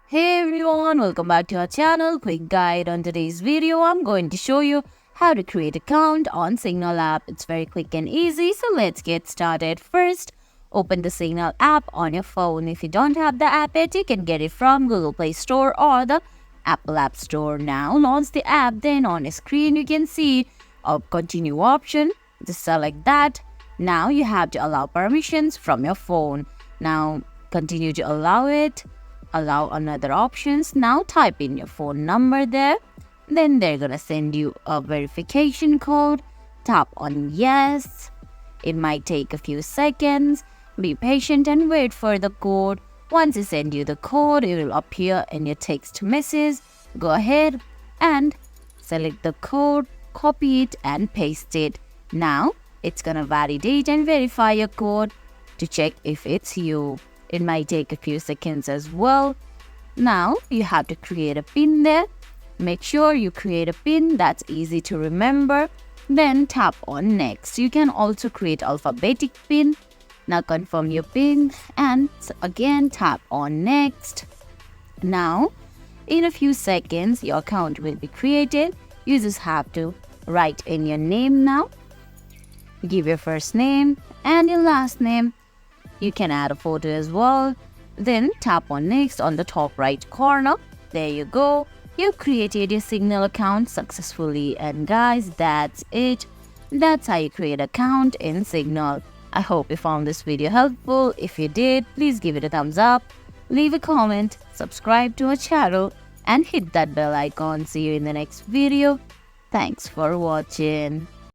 Hey everyone, welcome back to our channel. Quick guide. On today's video, I'm going to show you how to create account on Signal app. It's very quick and easy, so let's get started. First, open the Signal app on your phone. If you don't have the app yet, you can get it from Google Play Store or the Apple App Store. Now, launch the app. Then on your screen, you can see a continue option. Just select that. Now, you have to allow permissions from your phone. Now, continue to allow it. Allow another options. Now type in your phone number there. Then they're gonna send you a verification code. Tap on yes. It might take a few seconds. Be patient and wait for the code. Once they send you the code, it will appear in your text message. Go ahead and select the code, copy it and paste it. Now it's gonna validate and verify your code to check if it's you. It might take a few seconds as well. Now you have to create a PIN there. Make sure you create a PIN that's easy to remember. Then tap on next. You can also create alphabetic PIN. Now confirm your PIN and again tap on next. Now in a few seconds your account will be created. You just have to write in your name now. Give your first name and your last name. You can add a photo as well. Then tap on next on the top right corner. There you go. You created your Signal account successfully. And guys, that's it. That's how you create an account in Signal. I hope you found this video helpful. If you did, please give it a thumbs up. Leave a comment, subscribe to our channel and hit that bell icon. See you in the next video. Thanks for watching.